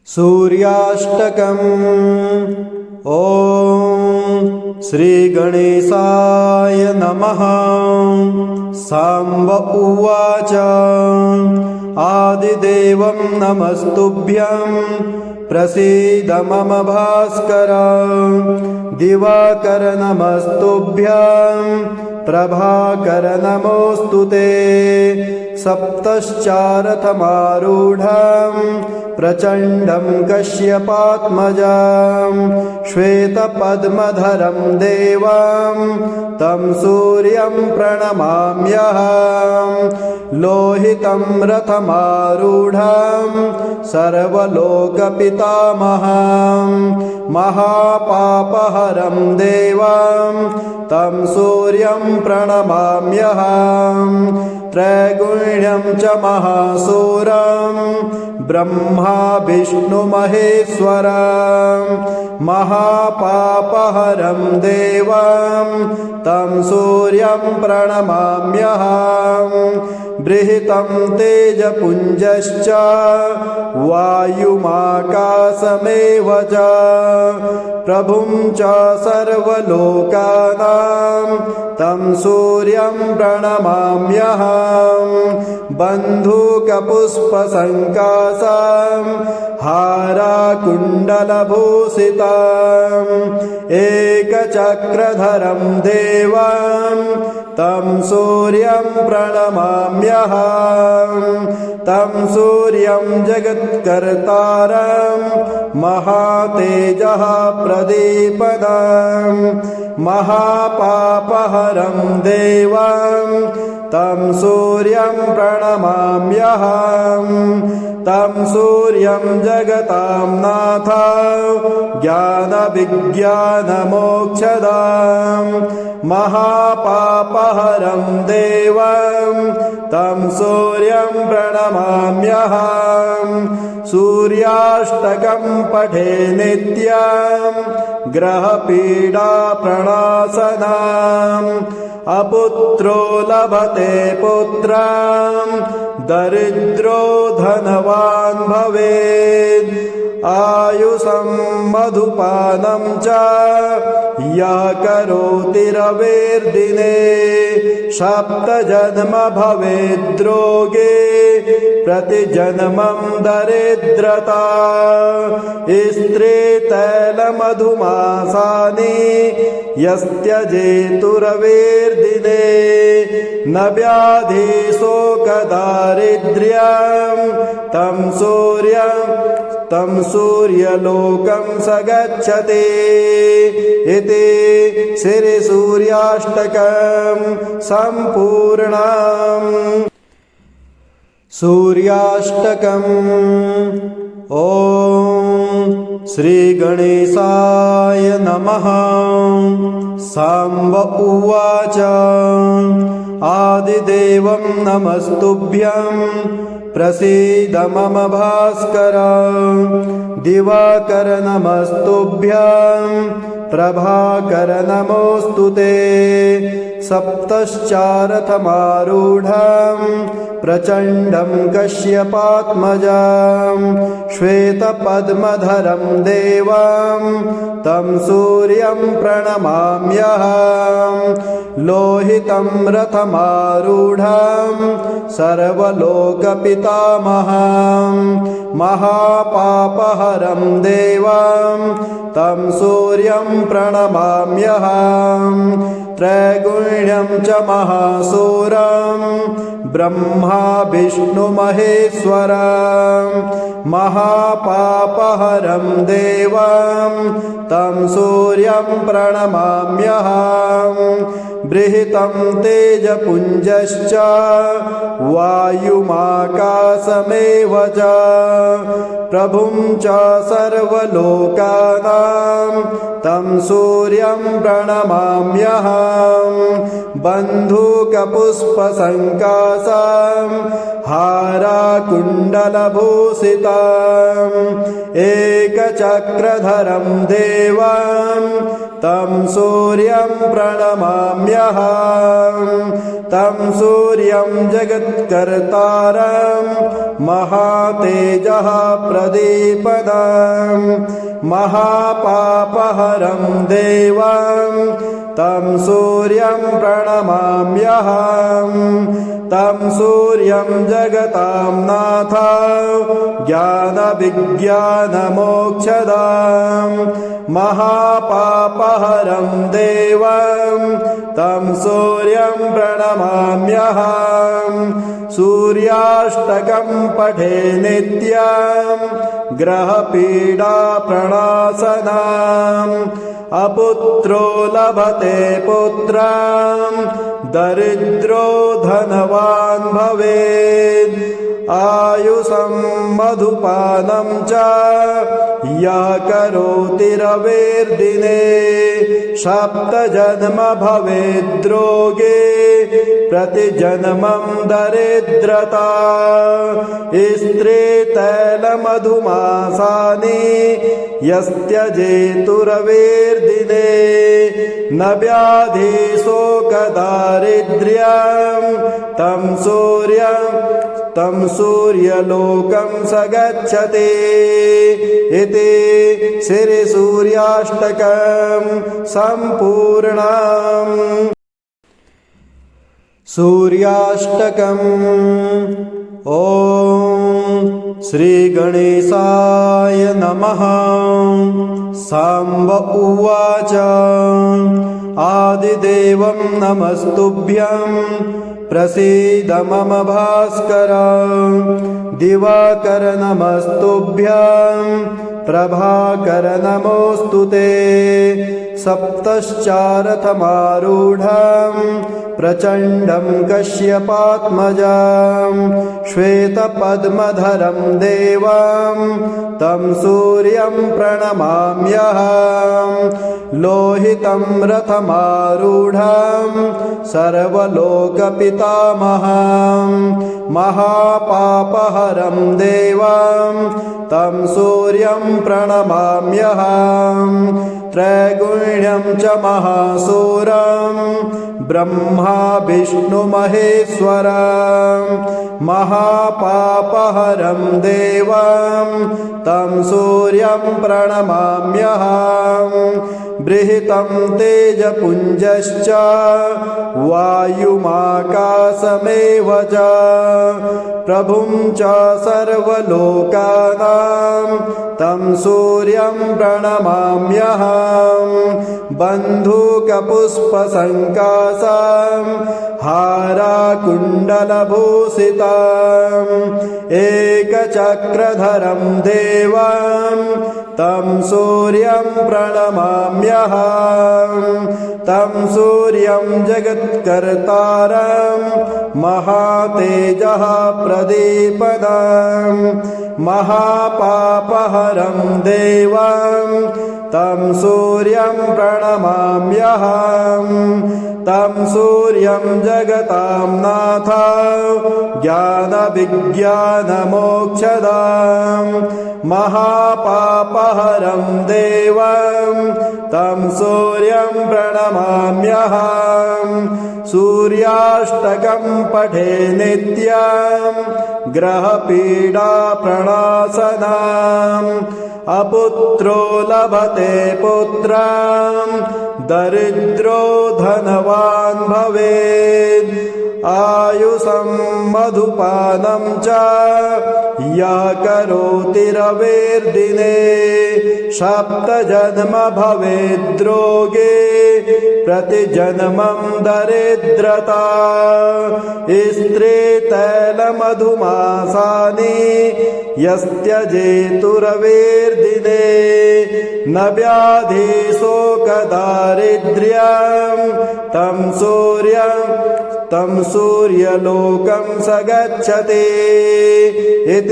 सूर्याष्टकम्। ॐ श्रीगणेशाय नमः। साम्ब उवाच आदिदेवं नमस्तुभ्यं प्रसीद मम भास्कर। दिवाकर नमस्तुभ्यं प्रभाकर नमोऽस्तुते। सप्तश्चारथमारूढं प्रचण्डं कश्यपात्मजं श्वेतपद्मधरं देवं तं सूर्यं प्रणमाम्यहं। लोहितं रथमारूढं सर्वलोकपितामहं महापापहरं देवं तं सूर्यं प्रणमाम्यहं। त्रैगुण्यं च महासूरं ब्रह्मा विष्णुमहेश्वरं महापापहरं देवं तं सूर्यं प्रणमाम्यहं। बृहतं तेजपुञ्जश्च वायुमाकाशमेव च प्रभुं च सर्वलोकानां तं सूर्यं प्रणमाम्यहं। बन्धूकपुष्पसङ्काशं हाराकुण्डलभूषितं एकचक्रधरं देवं तं सूर्यं प्रणमाम्यहं। तं सूर्यं जगत्कर्तारं महातेजः प्रदीपनं महापापहरं देवं तं सूर्यं प्रणमाम्यहं। तं सूर्यं जगतां नाथ ज्ञानविज्ञानमोक्षदं महापापहरं देवं तं सूर्यं प्रणमाम्यहं। सूर्याष्टकं पठे नित्यं ग्रहपीडाप्रणाशनम्। अपुत्रो लभते पुत्रं दरिद्रो धनवान् भवेत्। आयुषं मधुपानं च यः करोति रविर्दिने। सप्तजन्म भवेद्रोगे प्रतिजन्मं दरिद्रता। स्त्रीतैलमधुमासानि यस्त्यजेतु रविर्दिने। न व्याधि शोकदारिद्र्यं तं सूर्यलोकं स गच्छति। इति श्रीसूर्याष्टकं सम्पूर्णम्। सूर्याष्टकम्। ॐ श्रीगणेशाय नमः। साम्ब उवाच आदिदेवं नमस्तुभ्यं प्रसीद मम भास्कर। दिवाकर नमस्तुभ्यं प्रभाकर नमोऽस्तुते। सप्तश्चारथमारूढं प्रचण्डं कश्यपात्मजं श्वेतपद्मधरं देवं तं सूर्यं प्रणमाम्यहं। लोहितं रथमारूढं सर्वलोकपितामहं महापापहरं देवं तं सूर्यं प्रणमाम्यहं। त्रैगुण्यं च महासूरं ब्रह्मा विष्णुमहेश्वरं महापापहरं देवं तं सूर्यं प्रणमाम्यहं। बृहतं तेजपुञ्जश्च वायुमाकाशमेव च प्रभुं च सर्वलोकानां तं सूर्यं प्रणमाम्यहं। बन्धूकपुष्पसङ्काशं हाराकुण्डलभूषितं एकचक्रधरं देवं तं सूर्यं प्रणमाम्यहं। तं सूर्यं जगत्कर्तारं महातेजः प्रदीपदं महापापहरं देवं तं सूर्यं प्रणमाम्यहम् तं सूर्यं जगतां नाथ ज्ञानविज्ञानमोक्षदां महापापहरं देवं तं सूर्यं प्रणमाम्यहम् सूर्याष्टकं पठे नित्यं ग्रहपीडा प्रणाशनम् अपुत्रो लभते पुत्रं दरिद्रो धनवान् भवेत् आयुषं मधुपानं च यः करोति रविर्दिने सप्तजन्म भवेद्रोगे प्रतिजन्मं दरिद्रता स्त्रीतैलमधुमासानि यस्त्यजेतु रविर्दिने न व्याधि शोकदारिद्र्यं तं सूर्यलोकं स गच्छति इति श्रीसूर्याष्टकं सम्पूर्णम्। सूर्याष्टकम्। ॐ श्रीगणेशाय नमः। साम्ब उवाच आदिदेवं नमस्तुभ्यं प्रसीद मम भास्कर दिवाकर नमस्तुभ्यं प्रभाकर नमोऽस्तु ते सप्तश्चारथमारूढं प्रचण्डं कश्यपात्मजं श्वेतपद्मधरं देवं तं सूर्यं प्रणमाम्यहम् लोहितं रथमारूढं सर्वलोकपितामहं महापापहरं देवं तं सूर्यं प्रणमाम्यहम् त्रैगुण्यं च महासूरं ब्रह्मा विष्णुमहेश्वरं महापापहरं देवं तं सूर्यं प्रणमाम्यहम् बृहतं तेजपुञ्जश्च वायुमाकाशमेव च प्रभुं च सर्वलोकानां तं सूर्यं प्रणमाम्यहम् बन्धूकपुष्पसङ्काशं हाराकुण्डलभूषितम् एकचक्रधरं देवं तं सूर्यं प्रणमाम्यहम् तं सूर्यं जगत्कर्तारं महातेजः प्रदीपदं महापापहरं देवं तं सूर्यं प्रणमाम्यहम् तं सूर्यं जगतां नाथ ज्ञानविज्ञानमोक्षदां महापापहरं देवं तं सूर्यं प्रणमाम्यहम् सूर्याष्टकं पठे नित्यं ग्रहपीडा प्रणाशनम् अपुत्रो लभते पुत्रं दरिद्रो धनवान् भवेत् आयुषं मधुपानं च यः करोति रविर्दिने सप्तजन्म भवेद्रोगे प्रतिजन्मं दरिद्रता स्त्रीतैलमधुमासानि यस्त्यजेतु रविर्दिने न व्याधि शोकदारिद्र्यं तं सूर्यलोकं स गच्छति इति।